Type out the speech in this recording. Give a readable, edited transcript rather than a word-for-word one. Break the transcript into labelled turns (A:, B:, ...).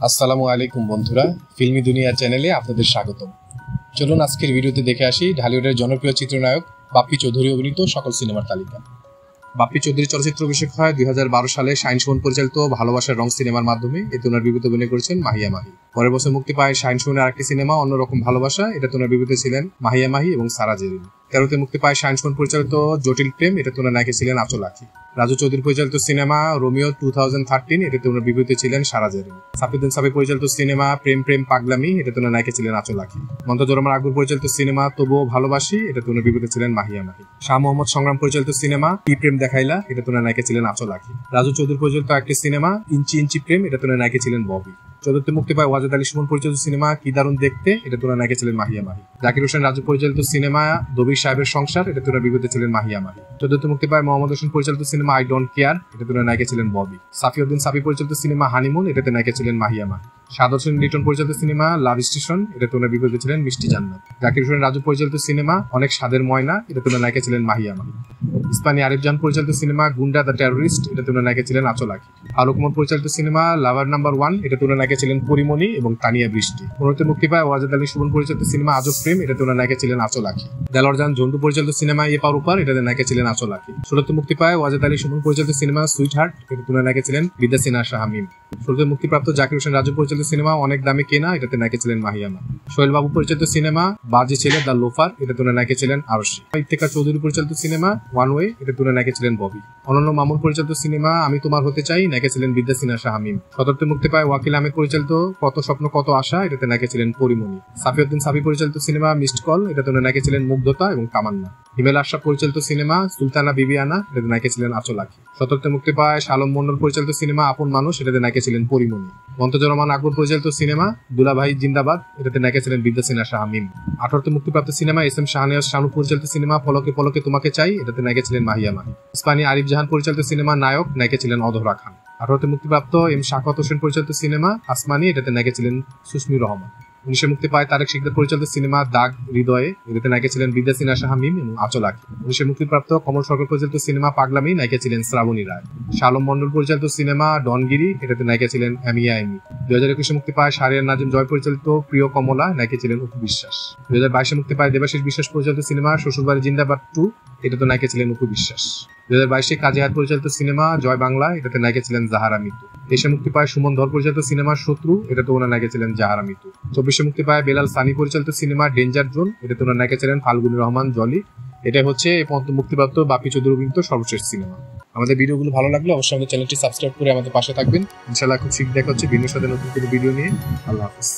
A: আসসালামু আলাইকুম বন্ধুরা, ফিল্মি দুনিয়া চ্যানেলে আপনাদের স্বাগতম। চলুন আজকের ভিডিওতে দেখে আসি ঢালিউডের জনপ্রিয় চিত্রনায়ক বাপ্পি চৌধুরী অভিনীত সকল সিনেমার তালিকা। বাপ্পি চৌধুরী চলচ্চিত্র অভিষেক হয় 2012 সালে শাহিন সুমন পরিচালিত ভালোবাসার রং সিনেমার মাধ্যমে। এতে ওনার বিপরীতে অভিনয় করেছেন মাহিয়া মাহি। পরের বছর মুক্তি পায় শাহিন সুমনের আরেকটি সিনেমা অন্যরকম ভালোবাসা। এটাতে ওনার বিপরীতে ছিলেন মাহিয়া মাহি এবং সারা জেরিন। 13তে মুক্তি পায় শাহিন সুমন পরিচালিত জটিল প্রেম। এটাতে ওনার নায়িকা ছিলেন আঁচল আঁখি। রাজু চৌধুরী পরিচালিত সিনেমা রোমিও 2013। এটাতে ওনার বিপরীতে ছিলেন সারা জেরিন। সাফিউদ্দিন সাবি পরিচালিত সিনেমা প্রেম প্রেম পাগলামি। এটাতে ওনার নায়িকা ছিলেন আঁচল আঁখি। মন্তজুর রহমান আকবর পরিচালিত সিনেমা তবুও ভালোবাসি। এটাতে ওনার বিপরীতে ছিলেন মাহিয়া মাহি। শাহ মোহাম্মদ সংগ্রাম পরিচালিত সিনেমা কি প্রেম দেখাইলা। এটাতে ওনার নায়িকা ছিলেন আঁচল আঁখি। রাজু চৌধুরী পরিচালিত একটি সিনেমা ইঞ্চি ইঞ্চি প্রেম। এটাতে ওনার নায়িকা ছিলেন ববি। 14তে মুক্তি পায় ওয়াজেদ আলী সুমন পরিচালিত সিনেমা কি দারুণ দেখতে। এটাতে ওনার নায়িকা ছিলেন মাহিয়া মাহি। জাকির হোসেন রাজু পরিচালিত সিনেমা দবির সাহেবের সংসার। এটাতে ওনার বিপরীতে ছিলেন মাহিয়া মাহি। 14তে মুক্তি পায় মোহাম্মদ হোসেন পরিচালিত সিনেমা আই ডোন্ট কেয়ার। এটাতে ওনার নায়িকা ছিলেন ববি। সাফিউদ্দিন সাবি পরিচালিত সিনেমা হানিমুন। এটাতে নায়িকা ছিলেন মাহিয়া মাহি। সাদ হোসেন লিটন পরিচালিত সিনেমা লাভ স্টেশন। এটাতে ওনার বিপরীতে ছিলেন মিষ্টি জান্নাত। জাকির হোসেন রাজু পরিচালিত সিনেমা অনেক স্বাদের ময়না। এটাতে ওনার নায়িকা ছিলেন মাহিয়া মাহি। ইসমানী আরিফ জাহান পরিচালিত সিনেমা গুন্ডা দ্য টেররিস্ট। এটাতে ওনার নায়িকা ছিলেন আঁচল আঁখি। ফারুক ওমর পরিচালিত সিনেমা লাভার নাম্বার 1। এটাতে ওনার নায়িকা ছিলেন পরিমণি এবং তানিয়া বৃষ্টি। 15তে মুক্তি পায় ওয়াজেদ আলী সুমন পরিচালিত সিনেমা আজব প্রেম। এটাতে ওনার নায়িকা ছিলেন আঁচল আঁখি। দেলোয়ার জাহান ঝন্টু পরিচালিত সিনেমা এপার ওপার। এটাতে নায়িকা ছিলেন আঁচল আঁখি। 16তে মুক্তি পায় ওয়াজেদ আলী সুমন পরিচালিত সিনেমা সুইট হার্ট। এটাতে ওনার নায়িকা ছিলেন বিদ্যা সিনহা শাহামিম। 16তে মুক্তিপ্রাপ্ত জাকির হোসেন রাজু পরিচালিত সিনেমা অনেক দামে কেনা। এটাতে নায়িকা ছিলেন মাহিয়া মাহি। সোহেল বাবু পরিচালিত সিনেমা বাজে ছেলে দ্য লোফার। এটাতে ওনার নায়িকা ছিলেন আরশি। ইফতেখার চৌধুরী পরিচালিত সিনেমা ওয়ান ওয়ে। এটাতে ওনার নায়িকা ছিলেন ববি। অনন্য মামুন পরিচালিত সিনেমা আমি তোমার হতে চাই। নায়িকা ছিলেন বিদ্যা সিনহা শাহামিম। 17তে মুক্তি পায় ওয়াকিল আহমেদ পরিচালিত কত স্বপ্ন কত আশা। এটাতে নায়িকা ছিলেন পরিমণি। সাফিউদ্দিন সাবি পরিচালিত সিনেমা মিসড কল। এটাতে ওনার নায়িকা ছিলেন মুগ্ধতা এবং তামান্না। হিমেল আশরাফ পরিচালিত সিনেমা সুলতানা বিবিয়ানা। এটাতে নায়িকা ছিলেন আঁচল আঁখি। 17তে মুক্তি পায় শালম মন্ডল পরিচালিত সিনেমা আপন মানুষ। এটাতে নায়িকা ছিলেন পরিমণি। মন্তজুর রহমান আকবর পরিচালিত সিনেমা দুলাভাই জিন্দাবাদ। এটাতে নায়িকা ছিলেন বিদ্যা সিনহা শাহামিম। 18তে মুক্তিপ্রাপ্ত cinema S M Shahnewaz Shanu পরিচালিত সিনেমা পলকে পলকে তোমাকে চাই। এটাতে নায়িকা ছিলেন মাহিয়া মাহি। ইসমানী আরিফ জাহান পরিচালিত সিনেমা নায়ক। নায়িকা ছিলেন অধরা খান। 18তে মুক্তিপ্রাপ্ত এম শাকত হোসেন পরিচালিত সিনেমা আসমানি। এটাতে নায়িকা ছিলেন সুস্মি রহমান। 19 মুক্তি পায় তারেক শিকদার পরিচালিত সিনেমা দাগ হৃদয়ে। এটাতে নায়িকা ছিলেন বিদ্যা সিনহা শাহামিম এবং আঁচল আঁখি। 19 মুক্তিপ্রাপ্ত কমল সরকার পরিচালিত সিনেমা পাগলামি। নায়িকা ছিলেন শ্রাবণী রায়। শালম মন্ডল পরিচালিত সিনেমা ডনগিরি। এটাতে নায়িকা ছিলেন আমিয়া এমি। 2021 মুক্তি পায় শাহরিয়ার নাজিম জয় পরিচালিত প্রিয় কমলা। নায়িকা ছিলেন অপু বিশ্বাস। 2022 মুক্তি পায় দেবাশিস বিশ্বাস পরিচালিত সিনেমা শ্বশুরবাড়ি জিন্দাবাদ 2। এটাতে নায়িকা ছিলেন অপু বিশ্বাস। 2022 কাজী হায়াত পরিচালিত সিনেমা জয় বাংলা। এটাতে নায়িকা ছিলেন জাহারা মিতু। দেশে মুক্তি পায় সুমন ধর পরিচালিত সিনেমা শত্রু। এটাতে ওনার নায়িকা ছিলেন জাহারা মিতু। 24 মুক্তি পায় বেলাল সানি পরিচালিত সিনেমা ডেঞ্জার জোন। এটাতে ওনার নায়িকা ছিলেন ফাল্গুনী রহমান জলি। এটাই হচ্ছে এই পর্যন্ত মুক্তিপ্রাপ্ত বাপ্পি চৌধুরী অভিনীত সর্বশেষ সিনেমা। আমাদের ভিডিওগুলো ভালো লাগলে অবশ্যই আমাদের চ্যানেলটি সাবস্ক্রাইব করে আমাদের পাশে থাকবেন। ইনশাআল্লাহ খুব শীঘ্র দেখা হচ্ছে ভিন্ন সাথে নতুন কোনো ভিডিও নিয়ে। আল্লাহ হাফেজ।